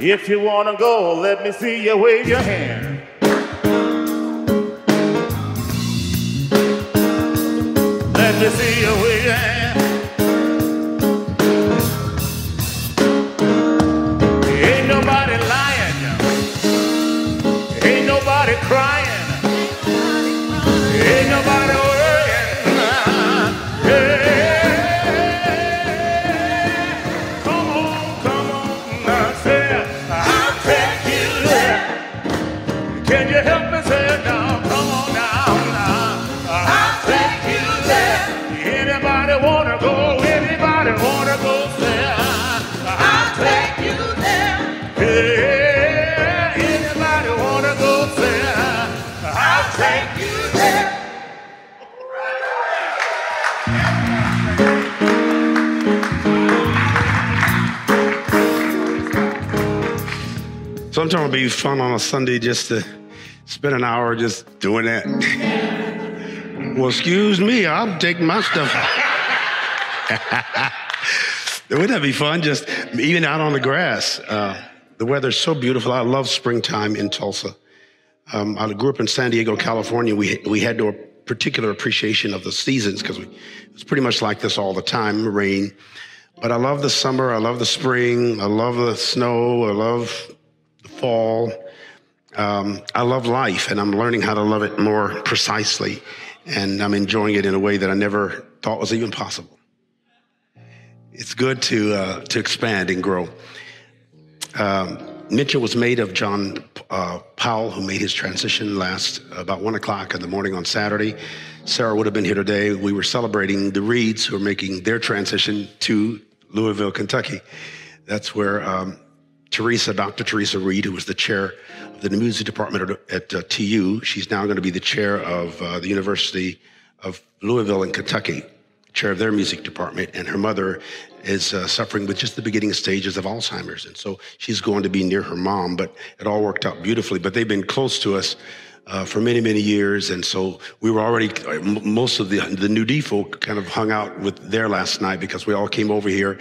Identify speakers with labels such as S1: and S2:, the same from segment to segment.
S1: If you wanna go, let me see you wave your hand. Let me see you wave your hand. Ain't nobody lying. Ain't nobody crying. Ain't nobody worrying. Hey. Come on, I said, I'll take you there. Can you help me say it now? Come on now. I'll take you there. Anybody wanna go? Anybody wanna go there? I'll take you there. Hey, anybody wanna go there? I'll take you there.
S2: Sometimes it'd be fun on a Sunday just to spend an hour just doing that. Well, excuse me, I'll take my stuff. Wouldn't that be fun? Just even out on the grass. The weather's so beautiful. I love springtime in Tulsa. I grew up in San Diego, California. We had no particular appreciation of the seasons because it was pretty much like this all the time, rain. But I love the summer. I love the spring. I love the snow. I love the fall. I love life, and I'm learning how to love it more precisely. And I'm enjoying it in a way that I never thought was even possible. It's good to expand and grow. Mention was made of John Powell, who made his transition last about 1 o'clock in the morning on Saturday. Sarah would have been here today. We were celebrating the Reeds, who are making their transition to Louisville, Kentucky. That's where Dr. Teresa Reed, who was the chair of the music department at TU, she's now going to be the chair of the University of Louisville in Kentucky, chair of their music department, and her mother is suffering with just the beginning stages of Alzheimer's. And so she's going to be near her mom, but it all worked out beautifully. But they've been close to us for many, many years. And so we were already, most of the New D folk kind of hung out with there last night because we all came over here,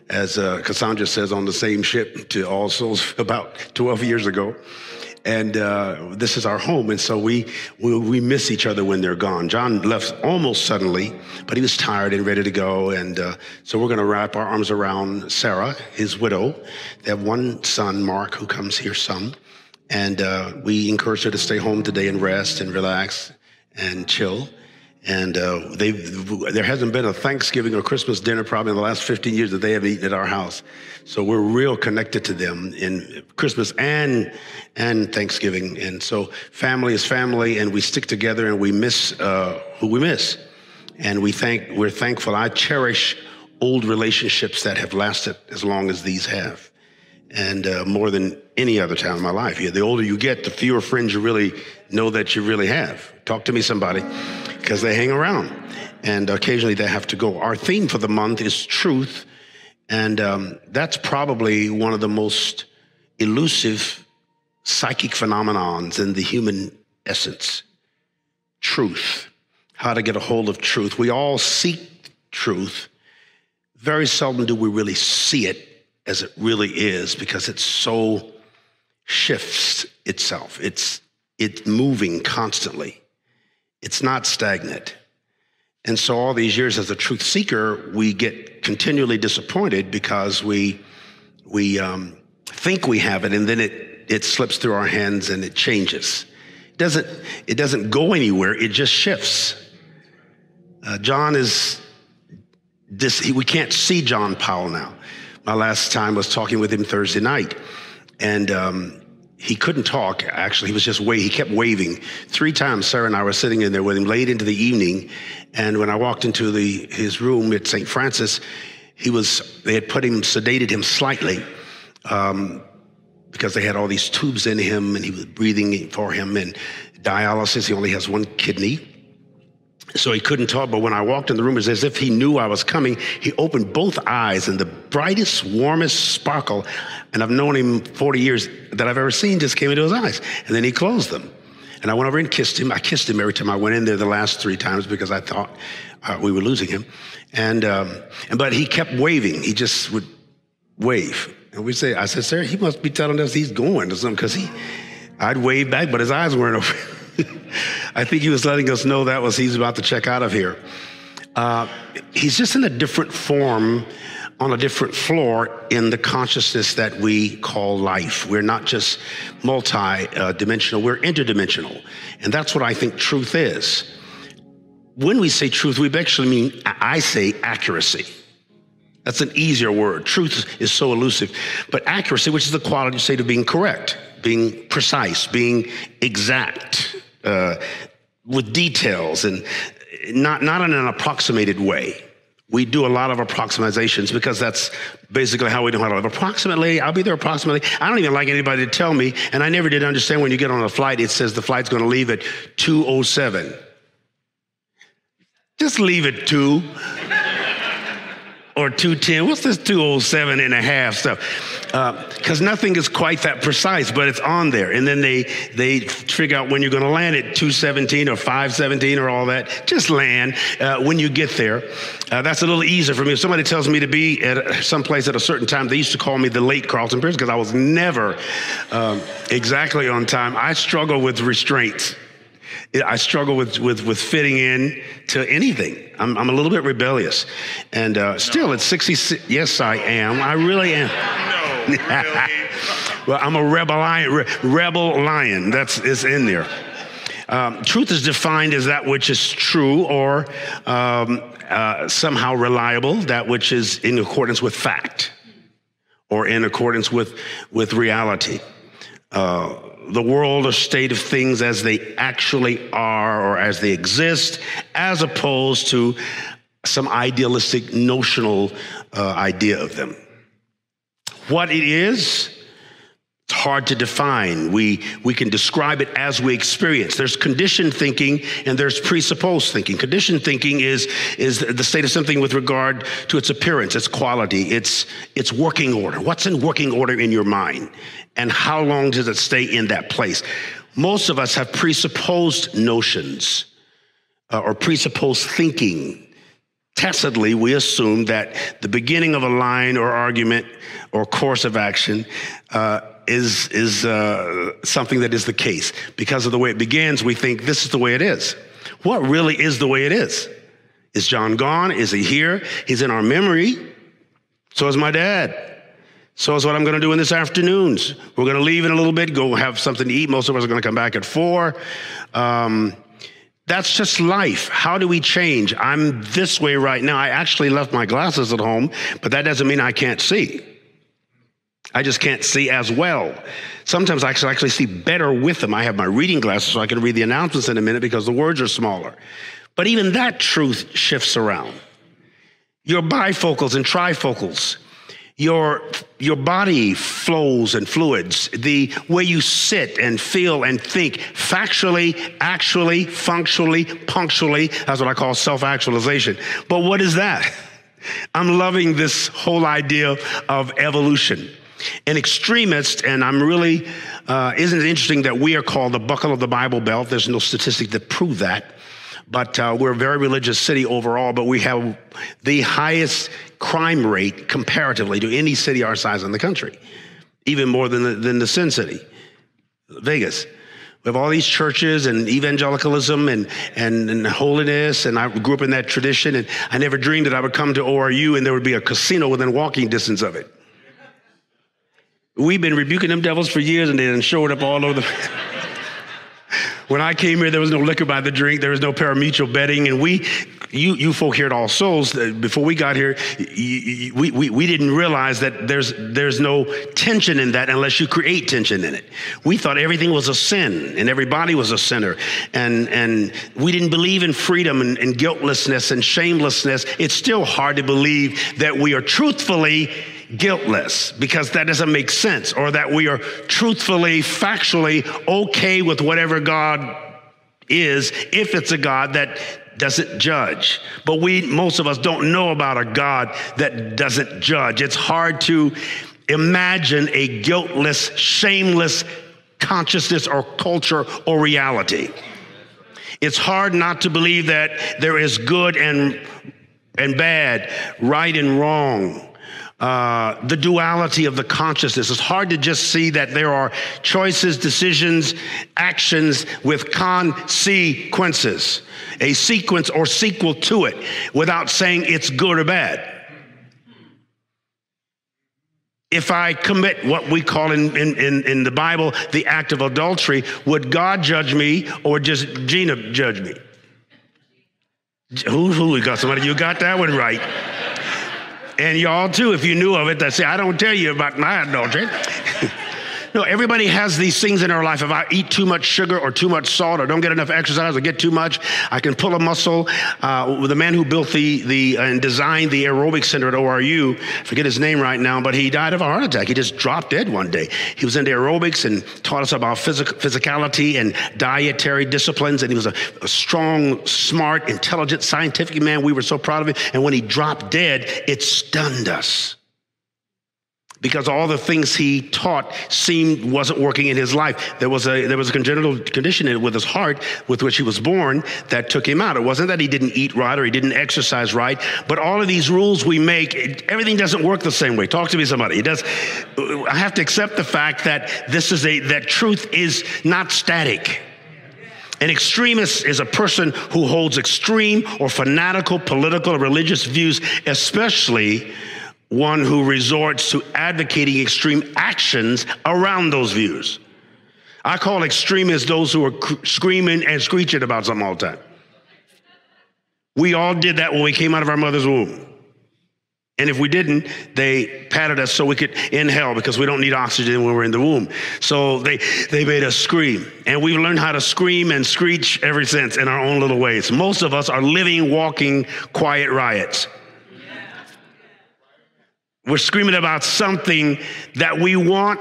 S2: as Cassandra says, on the same ship to All Souls about 12 years ago. And this is our home, and so we miss each other when they're gone. John left almost suddenly, but he was tired and ready to go, and so we're going to wrap our arms around Sarah, his widow. They have one son, Mark, who comes here some, and we encourage her to stay home today and rest and relax and chill. And there hasn't been a Thanksgiving or Christmas dinner probably in the last 15 years that they have eaten at our house. So we're real connected to them in Christmas and Thanksgiving. And so family is family, and we stick together, and we miss who we miss. And we're thankful. I cherish old relationships that have lasted as long as these have, and more than any other time in my life. Yeah, the older you get, the fewer friends you really know that you really have. Talk to me, somebody. Because they hang around, and occasionally they have to go. Our theme for the month is truth, and that's probably one of the most elusive psychic phenomenons in the human essence. Truth, how to get a hold of truth. We all seek truth. Very seldom do we really see it as it really is, because it so shifts itself. It's moving constantly. It's not stagnant. And so all these years as a truth seeker, we get continually disappointed because we think we have it, and then it slips through our hands and it changes. It doesn't go anywhere, it just shifts. John is this, we can't see John Powell now. My last time was talking with him Thursday night, and he couldn't talk, actually. He was just he kept waving. 3 times Sarah and I were sitting in there with him late into the evening, and when I walked into his room at St. Francis, they had sedated him slightly because they had all these tubes in him, and he was breathing for him, and dialysis. He only has 1 kidney. So he couldn't talk, but when I walked in the room, it was as if he knew I was coming. He opened both eyes, and the brightest, warmest sparkle, and I've known him 40 years, that I've ever seen just came into his eyes. And then he closed them. And I went over and kissed him. I kissed him every time I went in there the last 3 times because I thought we were losing him. But he kept waving. He just would wave. And I said, sir, he must be telling us he's going or something, because I'd wave back, but his eyes weren't open. I think he was letting us know he's about to check out of here. He's just in a different form, on a different floor in the consciousness that we call life. We're not just multi-dimensional, we're interdimensional. And that's what I think truth is. When we say truth, we actually mean, I say accuracy. That's an easier word. Truth is so elusive. But accuracy, which is the quality, say, to being correct, being precise, being exact, with details, and not in an approximated way. We do a lot of approximations because that's basically how we know how to live. Approximately, I'll be there approximately. I don't even like anybody to tell me, and I never did understand when you get on a flight, it says the flight's going to leave at 2:07. Just leave at 2 or 2:10. What's this 2:07 and a half stuff? Because nothing is quite that precise, but it's on there. And then they figure out when you're going to land at 2:17 or 5:17 or all that. Just land when you get there. That's a little easier for me. If somebody tells me to be at some place at a certain time, they used to call me the late Carlton Pearson because I was never exactly on time. I struggle with restraints. I struggle with fitting in to anything. I'm a little bit rebellious. And still at 66, yes, I am. I really am.
S1: No, really?
S2: Well, I'm a rebel lion. It's in there. Truth is defined as that which is true or somehow reliable, that which is in accordance with fact or in accordance with reality. The world or state of things as they actually are or as they exist, as opposed to some idealistic, notional idea of them. What it is, it's hard to define. We can describe it as we experience. There's conditioned thinking and there's presupposed thinking. Conditioned thinking is the state of something with regard to its appearance, its quality, its working order. What's in working order in your mind? And how long does it stay in that place? Most of us have presupposed notions or presupposed thinking. Tacitly, we assume that the beginning of a line or argument or course of action is something that is the case. Because of the way it begins, we think this is the way it is. What really is the way it is? Is John gone? Is he here? He's in our memory. So is my dad. So is what I'm going to do in this afternoons. We're going to leave in a little bit, go have something to eat. Most of us are going to come back at 4. That's just life. How do we change? I'm this way right now. I actually left my glasses at home, but that doesn't mean I can't see. I just can't see as well. Sometimes I can actually see better with them. I have my reading glasses so I can read the announcements in a minute because the words are smaller. But even that truth shifts around. Your bifocals and trifocals. Your body flows and fluids, the way you sit and feel and think, factually, actually, functionally, punctually. That's what I call self-actualization. But what is that? I'm loving this whole idea of evolution. An extremist, and I'm really, isn't it interesting that we are called the buckle of the Bible Belt? There's no statistic that prove that. But we're a very religious city overall, but we have the highest crime rate comparatively to any city our size in the country, even more than the Sin City, Vegas. We have all these churches and evangelicalism and holiness, and I grew up in that tradition, and I never dreamed that I would come to ORU and there would be a casino within walking distance of it. We've been rebuking them devils for years, and they done showed up all over the... When I came here, there was no liquor by the drink. There was no parimutuel betting. And you folk here at All Souls, before we got here, we didn't realize that there's no tension in that unless you create tension in it. We thought everything was a sin and everybody was a sinner. And we didn't believe in freedom and guiltlessness and shamelessness. It's still hard to believe that we are truthfully guiltless, because that doesn't make sense, or that we are truthfully, factually okay with whatever God is, if it's a God that doesn't judge. But most of us don't know about a God that doesn't judge. It's hard to imagine a guiltless, shameless consciousness or culture or reality. It's hard not to believe that there is good and bad, right and wrong. the duality of the consciousness. It's hard to just see that there are choices, decisions, actions with consequences, a sequence or sequel to it, without saying it's good or bad. If I commit what we call in the Bible the act of adultery, would God judge me or just Gina judge me? Who we got? Somebody, you got that one right. And y'all too, if you knew of it, that say, I don't tell you about my adultery. No, everybody has these things in their life. If I eat too much sugar or too much salt or don't get enough exercise or get too much, I can pull a muscle. The man who built and designed the aerobic center at ORU, forget his name right now, but he died of a heart attack. He just dropped dead one day. He was into aerobics and taught us about physicality and dietary disciplines. And he was a strong, smart, intelligent, scientific man. We were so proud of him. And when he dropped dead, it stunned us, because all the things he taught wasn't working in his life. There was a congenital condition with his heart with which he was born that took him out. It wasn't that he didn't eat right or he didn't exercise right, but all of these rules we make, everything doesn't work the same way. Talk to me, somebody. I have to accept the fact that that truth is not static. An extremist is a person who holds extreme or fanatical political or religious views, especially one who resorts to advocating extreme actions around those views. I call extremists those who are screaming and screeching about something all the time. We all did that when we came out of our mother's womb. And if we didn't, they patted us so we could inhale, because we don't need oxygen when we're in the womb. So they made us scream. And we've learned how to scream and screech ever since in our own little ways. Most of us are living, walking, quiet riots. We're screaming about something that we want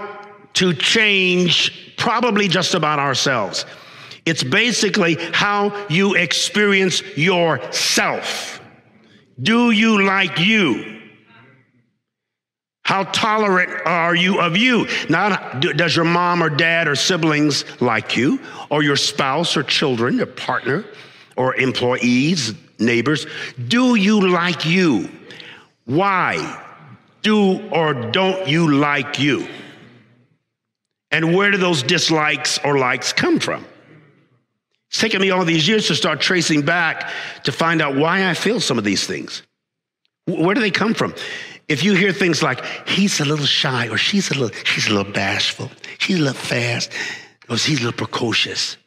S2: to change, probably just about ourselves. It's basically how you experience yourself. Do you like you? How tolerant are you of you? Not does your mom or dad or siblings like you, or your spouse or children, your partner or employees, neighbors. Do you like you? Why do or don't you like you? And where do those dislikes or likes come from? It's taken me all these years to start tracing back to find out why I feel some of these things. Where do they come from? If you hear things like, he's a little shy, or she's a little bashful, she's a little fast, or he's a little precocious,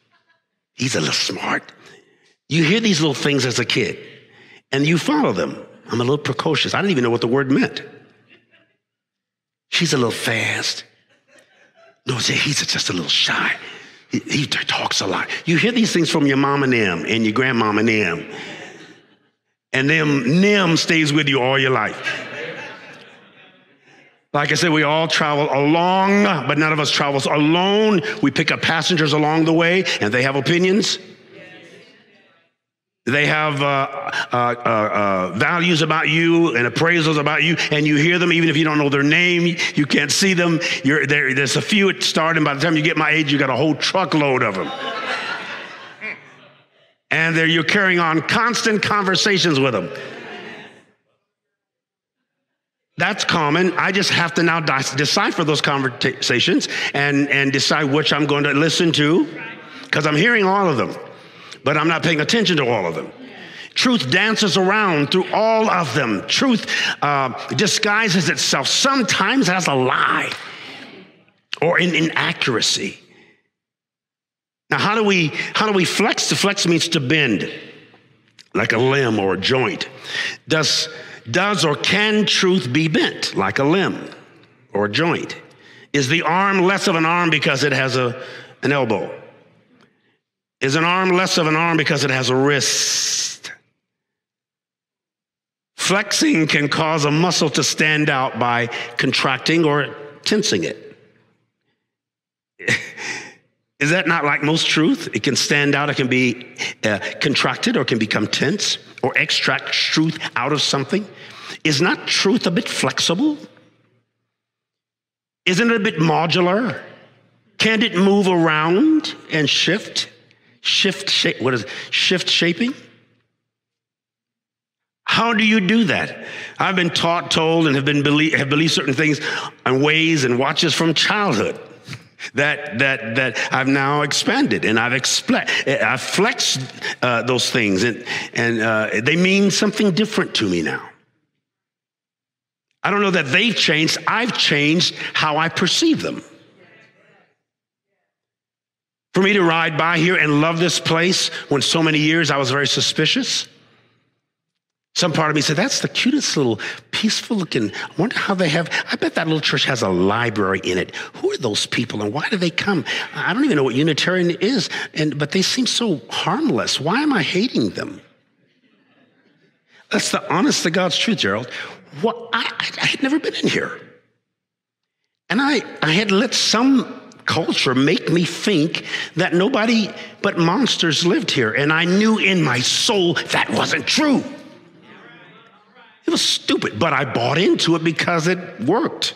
S2: he's a little smart. You hear these little things as a kid, and you follow them. I'm a little precocious. I didn't even know what the word meant. She's a little fast. No, he's just a little shy. He talks a lot. You hear these things from your mom and them and your grandmama and them. And them stays with you all your life. Like I said, we all travel along, but none of us travels alone. We pick up passengers along the way, and they have opinions. They have values about you and appraisals about you, and you hear them even if you don't know their name. You can't see them. There's a few at start, and by the time you get my age, you got a whole truckload of them. And you're carrying on constant conversations with them. That's common. I just have to now decipher those conversations and decide which I'm going to listen to, because I'm hearing all of them, but I'm not paying attention to all of them. Truth dances around through all of them. Truth disguises itself sometimes as a lie or an inaccuracy. Now, how do we flex? To flex means to bend, like a limb or a joint. Does or can truth be bent like a limb or a joint? Is the arm less of an arm because it has an elbow? Is an arm less of an arm because it has a wrist? Flexing can cause a muscle to stand out by contracting or tensing it. Is that not like most truth? It can stand out, it can be contracted, or can become tense, or extract truth out of something. Is not truth a bit flexible? Isn't it a bit modular? Can't it move around and shift? Shift shaping? How do you do that? I've been taught, told, and have believed certain things and ways and watches from childhood that I've now expanded, and I've flexed those things, and they mean something different to me now. I don't know that they've changed. I've changed how I perceive them. For me to ride by here and love this place when so many years I was very suspicious. Some part of me said, that's the cutest little peaceful looking, I wonder how they have, I bet that little church has a library in it. Who are those people and why do they come? I don't even know what Unitarian is, but they seem so harmless. Why am I hating them? That's the honest to God's truth, Gerald. Well, I had never been in here. And I had let some culture make me think that nobody but monsters lived here. And I knew in my soul that wasn't true. It was stupid, but I bought into it because it worked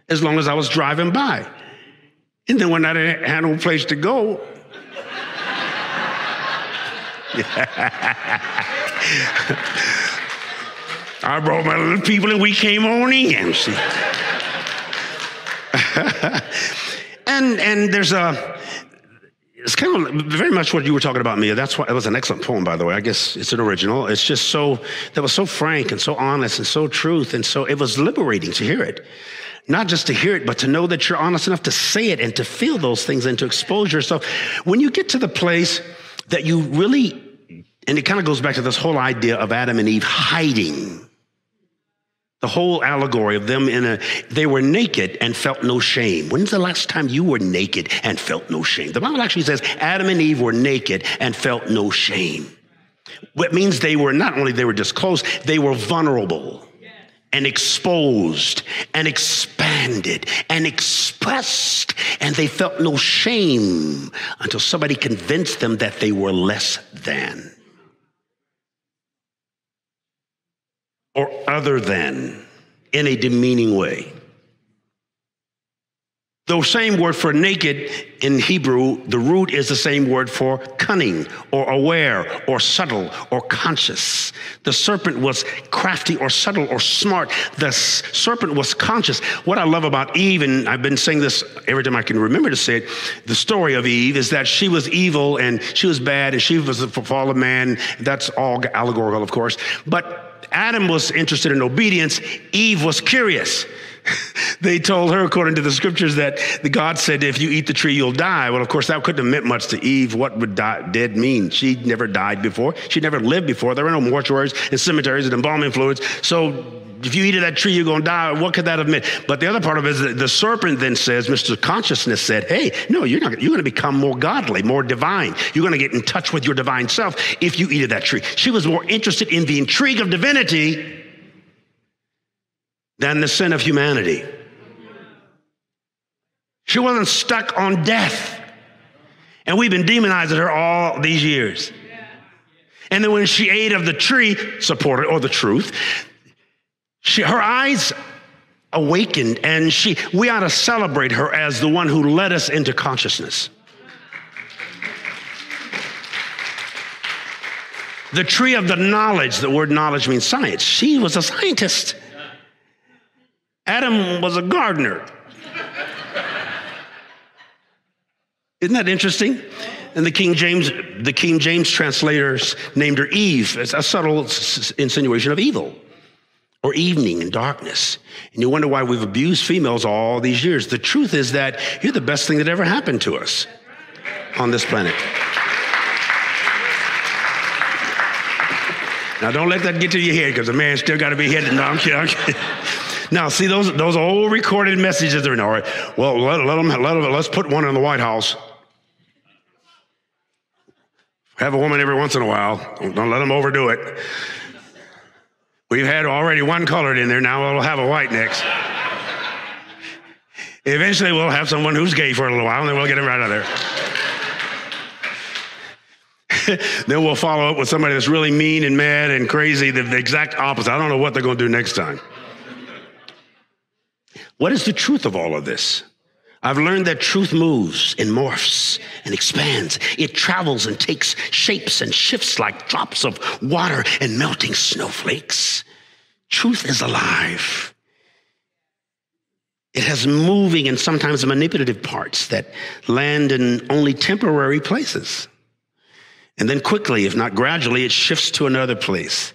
S2: as long as I was driving by. And then when I had no place to go, I brought my little people and we came on in. See? and there's it's kind of very much what you were talking about, Mia. That's why it was an excellent poem, by the way. I guess it's an original. It's just that was so frank and so honest and so truth. And so it was liberating to hear it. Not just to hear it, but to know that you're honest enough to say it and to feel those things and to expose yourself. When you get to the place that you really, and it kind of goes back to this whole idea of Adam and Eve hiding. The whole allegory of them they were naked and felt no shame. When's the last time you were naked and felt no shame? The Bible actually says Adam and Eve were naked and felt no shame. What means they were disclosed, they were vulnerable and exposed and expanded and expressed, and they felt no shame until somebody convinced them that they were less than. Or other than, in a demeaning way. The same word for naked in Hebrew, the root is the same word for cunning or aware or subtle or conscious. The serpent was crafty or subtle or smart. The serpent was conscious. What I love about Eve, and I've been saying this every time I can remember to say it, the story of Eve is that she was evil and she was bad and she was the fallen man. That's all allegorical, of course. But Adam was interested in obedience. Eve was curious. They told her, according to the scriptures, that the God said, if you eat the tree, you'll die. Well, of course, that couldn't have meant much to Eve. What would dead mean? She'd never died before. She'd never lived before. There were no mortuaries and cemeteries and embalming fluids. So if you eat of that tree, you're going to die. What could that have meant? But the other part of it is that the serpent then says, Mr. Consciousness said, hey, no, you're going to become more godly, more divine. You're going to get in touch with your divine self if you eat of that tree. She was more interested in the intrigue of divinity than the sin of humanity. She wasn't stuck on death. And we've been demonizing her all these years. And then when she ate of the tree, supported, or the truth, her eyes awakened, and we ought to celebrate her as the one who led us into consciousness. The tree of the knowledge, the word knowledge means science. She was a scientist. Adam was a gardener. Isn't that interesting? And the King James translators named her Eve. It's a subtle insinuation of evil or evening and darkness. And you wonder why we've abused females all these years. The truth is that you're the best thing that ever happened to us on this planet. Now, don't let that get to your head, because a man still got to be headed. No, I'm kidding. Now, see, those old recorded messages are in. All right, well, let's put one in the White House. Have a woman every once in a while. Don't let them overdo it. We've had already one colored in there. Now we'll have a white next. Eventually, we'll have someone who's gay for a little while, and then we'll get him right out of there. Then we'll follow up with somebody that's really mean and mad and crazy, the exact opposite. I don't know what they're going to do next time. What is the truth of all of this? I've learned that truth moves and morphs and expands. It travels and takes shapes and shifts like drops of water and melting snowflakes. Truth is alive. It has moving and sometimes manipulative parts that land in only temporary places. And then quickly, if not gradually, it shifts to another place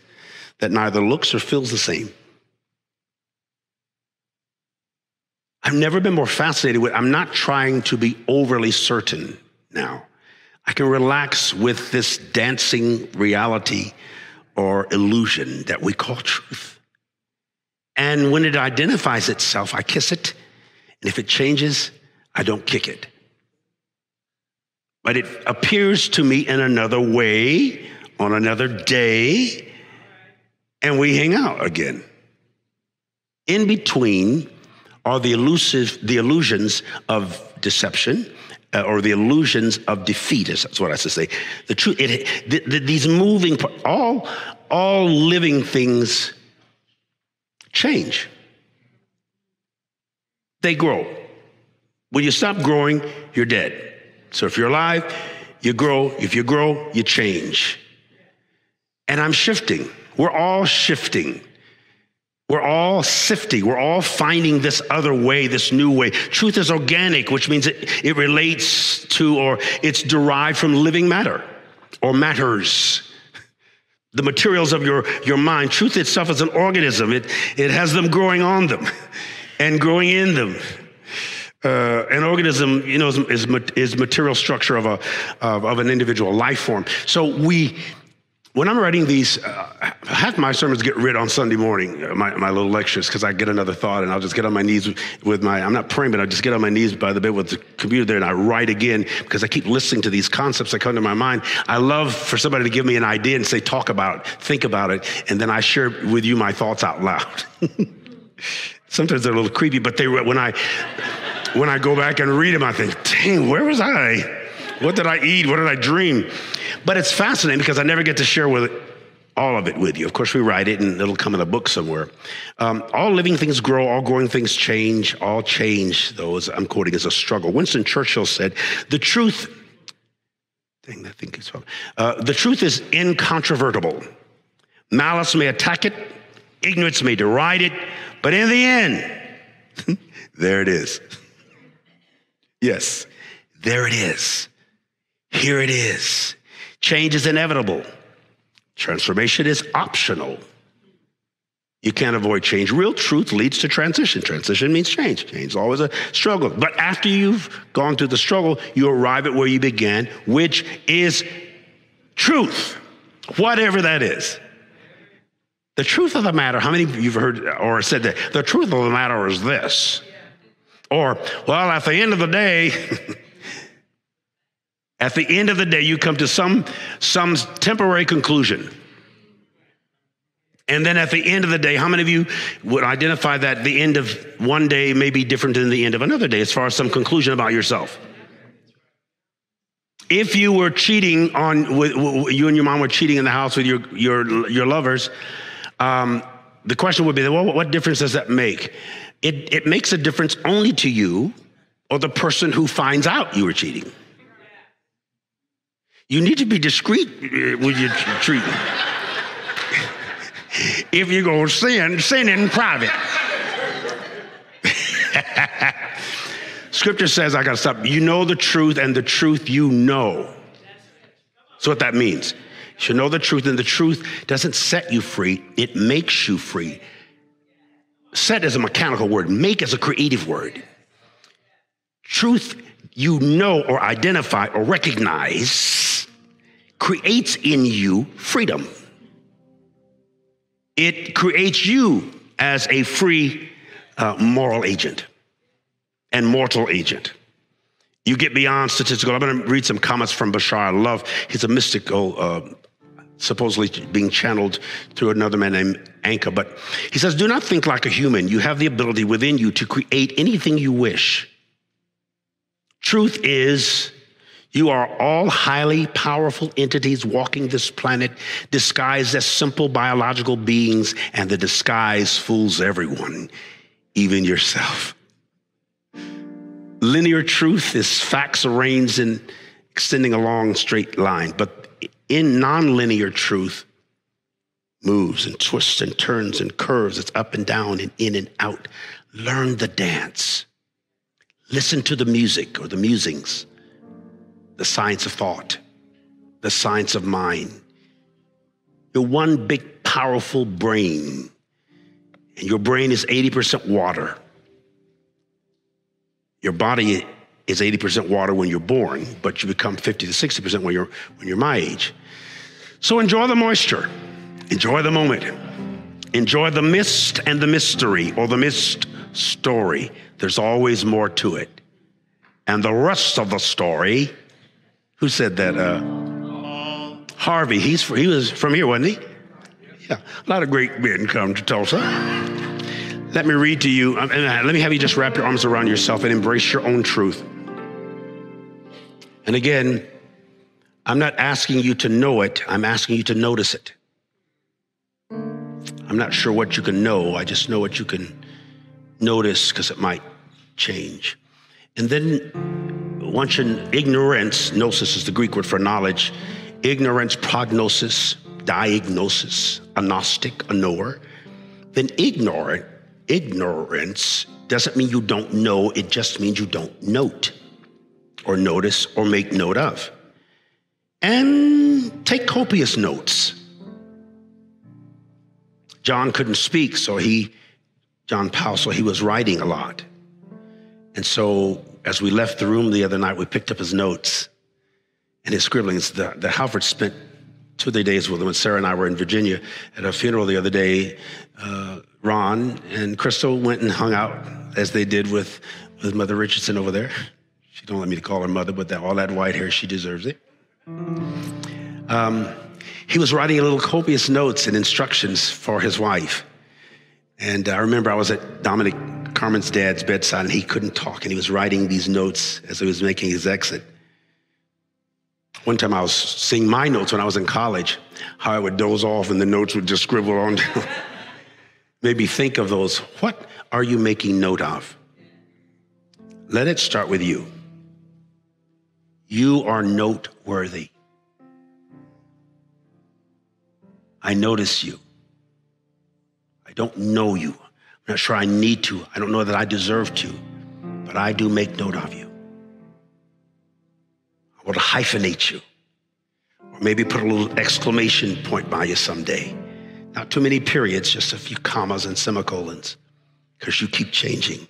S2: that neither looks or feels the same. I've never been more fascinated with, I'm not trying to be overly certain now. I can relax with this dancing reality or illusion that we call truth. And when it identifies itself, I kiss it. And if it changes, I don't kick it. But it appears to me in another way, on another day, and we hang out again. In between are the illusions of deception, or the illusions of defeat, that's what I should say. The truth, these moving, all living things change. They grow. When you stop growing, you're dead. So if you're alive, you grow. If you grow, you change. And I'm shifting. We're all shifting. We're all sifting. We're all finding this other way, this new way. Truth is organic, which means it relates to, or it's derived from living matter or matters. The materials of your mind. Truth itself is an organism. It has them growing on them and growing in them. An organism, is material structure of an individual life form. So when I'm writing these, half my sermons get read on Sunday morning, my little lectures, because I get another thought and I'll just get on my knees I'm not praying, but I just get on my knees by the bed with the computer there and I write again because I keep listening to these concepts that come to my mind. I love for somebody to give me an idea and say, talk about it, think about it, and then I share with you my thoughts out loud. Sometimes they're a little creepy, but when I go back and read them, I think, dang, where was I? What did I eat? What did I dream? But it's fascinating because I never get to share all of it with you. Of course, we write it and it'll come in a book somewhere. All living things grow, all growing things change. All change, though, as I'm quoting, is a struggle. Winston Churchill said, the truth is incontrovertible. Malice may attack it, ignorance may deride it, but in the end, there it is. Yes, there it is. Here it is. Change is inevitable. Transformation is optional. You can't avoid change. Real truth leads to transition. Transition means change. Change is always a struggle. But after you've gone through the struggle, you arrive at where you began, which is truth, whatever that is. The truth of the matter, how many of you have heard or said that? The truth of the matter is this. Or, well, at the end of the day, you come to some temporary conclusion. And then at the end of the day, how many of you would identify that the end of one day may be different than the end of another day as far as some conclusion about yourself? If you were cheating you and your mom were cheating in the house with your lovers, the question would be, well, what difference does that make? It makes a difference only to you or the person who finds out you were cheating. You need to be discreet with your treatment. If you're going to sin in private. Scripture says, I got to stop. You know the truth, and the truth you know. That's what that means. You should know the truth, and the truth doesn't set you free. It makes you free. Set is a mechanical word. Make is a creative word. Truth you know or identify or recognize creates in you freedom. It creates you as a free moral agent and mortal agent. You get beyond statistical. I'm going to read some comments from Bashar Love. He's a mystical, supposedly being channeled through another man named Anka. But he says, do not think like a human. You have the ability within you to create anything you wish. Truth is, you are all highly powerful entities walking this planet, disguised as simple biological beings, and the disguise fools everyone, even yourself. Linear truth is facts arranged in extending a long straight line. But in nonlinear truth, moves and twists and turns and curves. It's up and down and in and out. Learn the dance. Listen to the music or the musings, the science of thought, the science of mind. You're one big, powerful brain, and your brain is 80% water. Your body is 80% water when you're born, but you become 50 to 60% when you're my age. So enjoy the moisture, enjoy the moment, enjoy the mist and the mystery, or the mist story. There's always more to it. And the rest of the story, who said that? Harvey, he was from here, wasn't he? Yeah, a lot of great men come to Tulsa. Let me read to you, and let me have you just wrap your arms around yourself and embrace your own truth. And again, I'm not asking you to know it, I'm asking you to notice it. I'm not sure what you can know, I just know what you can notice because it might change. And then once you're in ignorance, gnosis is the Greek word for knowledge, ignorance, prognosis, diagnosis, agnostic, a knower, then ignorance doesn't mean you don't know, it just means you don't note or notice or make note of. And take copious notes. John couldn't speak, John Powell, so he was writing a lot. And so as we left the room the other night, we picked up his notes and his scribblings. The Halfords spent 2 or 3 days with him, and Sarah and I were in Virginia at a funeral the other day. Ron and Crystal went and hung out, as they did with Mother Richardson over there. She don't let me call her mother, but all that white hair, she deserves it. He was writing little copious notes and instructions for his wife. And I remember I was at Dominic Carmen's dad's bedside, and he couldn't talk, and he was writing these notes as he was making his exit. One time I was seeing my notes when I was in college, how I would doze off and the notes would just scribble on down. Maybe think of those. What are you making note of? Let it start with you. You are noteworthy. I notice you. I don't know you. I'm not sure I need to. I don't know that I deserve to, but I do make note of you. I want to hyphenate you, or maybe put a little exclamation point by you someday. Not too many periods, just a few commas and semicolons, because you keep changing.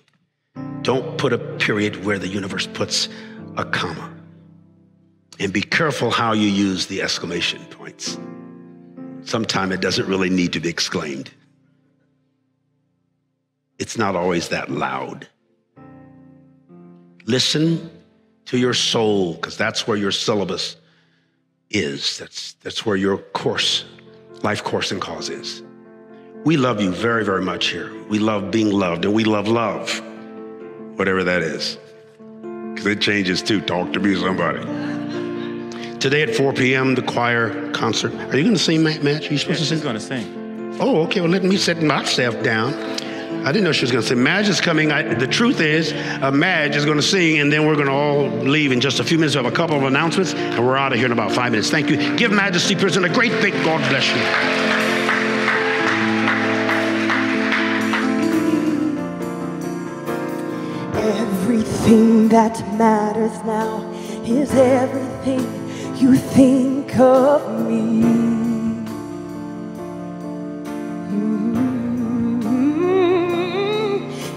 S2: Don't put a period where the universe puts a comma. And be careful how you use the exclamation points. Sometimes it doesn't really need to be exclaimed. It's not always that loud. Listen to your soul, because that's where your syllabus is. That's where your course, life course and cause is. We love you very, very much here. We love being loved, and we love love, whatever that is. Because it changes too. Talk to me, somebody. Today at 4 p.m., the choir concert. Are you going to sing, Madge? Are you supposed to sing?
S3: She's going to sing.
S2: Oh, okay. Well, let me set myself down. I didn't know she was going to sing. Madge is coming. The truth is, Madge is going to sing, and then we're going to all leave in just a few minutes. We have a couple of announcements, and we're out of here in about 5 minutes. Thank you. Give Majesty Pearson a great big God bless you.
S4: Everything that matters now is everything you think of me.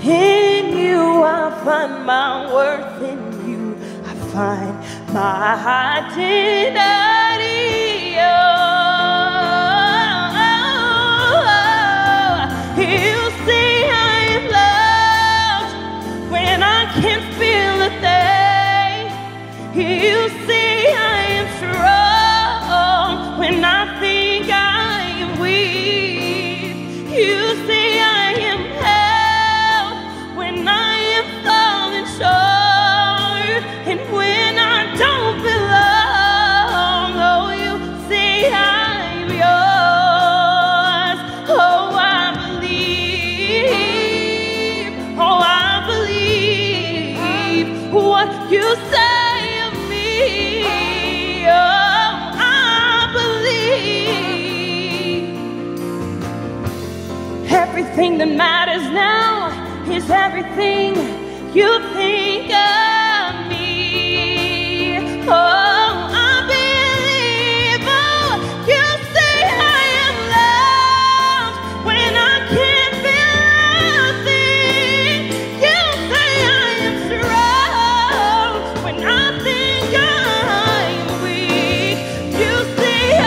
S4: In you I find my worth, in you I find my identity. Oh, you see I am loved when I can't feel a thing. You see I am strong when I think I am weak. You see I am held when I am falling short, and when I don't belong. Oh, you see I'm yours. Oh, I believe. Oh, I believe. you say of me. Oh, I believe everything that matters now is everything you think of me. Oh, I believe, oh, you say I am loved when I can't feel nothing. You say I am strong when I think I'm weak. You say I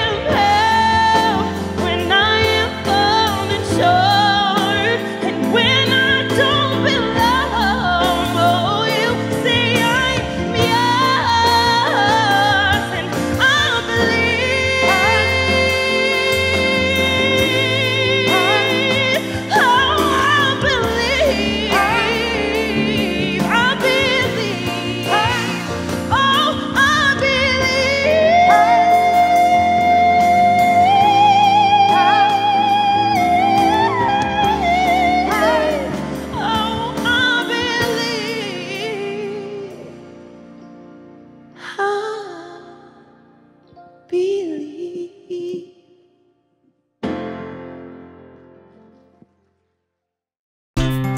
S4: am held when I am falling short, and when I don't belong. Oh, you say I'm yours, and I believe. Oh, I believe. I believe. Oh, I believe. Oh, I believe.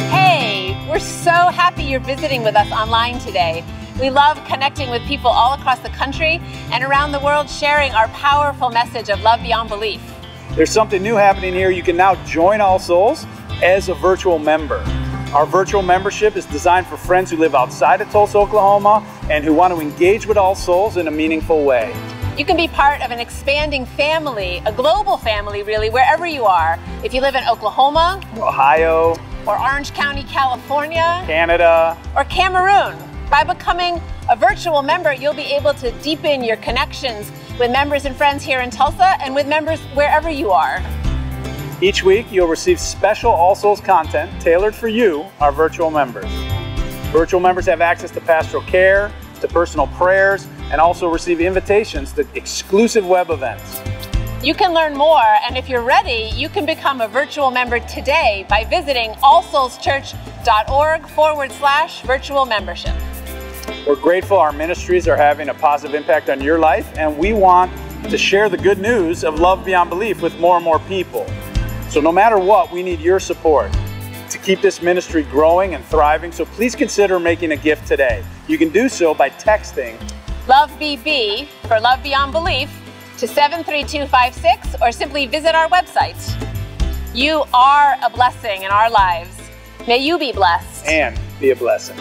S3: Hey, we're so happy you're visiting with us online today. We love connecting with people all across the country and around the world, sharing our powerful message of love beyond belief.
S5: There's something new happening here. You can now join All Souls as a virtual member. Our virtual membership is designed for friends who live outside of Tulsa, Oklahoma, and who want to engage with All Souls in a meaningful way.
S3: You can be part of an expanding family, a global family really, wherever you are. If you live in Oklahoma,
S5: Ohio,
S3: or Orange County, California,
S5: Canada,
S3: or Cameroon. By becoming a virtual member, you'll be able to deepen your connections with members and friends here in Tulsa and with members wherever you are.
S5: Each week, you'll receive special All Souls content tailored for you, our virtual members. Virtual members have access to pastoral care, to personal prayers, and also receive invitations to exclusive web events.
S3: You can learn more, and if you're ready, you can become a virtual member today by visiting allsoulschurch.org/virtual membership.
S5: We're grateful our ministries are having a positive impact on your life, and we want to share the good news of love beyond belief with more and more people. So no matter what, we need your support to keep this ministry growing and thriving, so please consider making a gift today. You can do so by texting
S3: LOVEBB for Love Beyond Belief to 73256, or simply visit our website. You are a blessing in our lives. May you be blessed
S5: and be a blessing.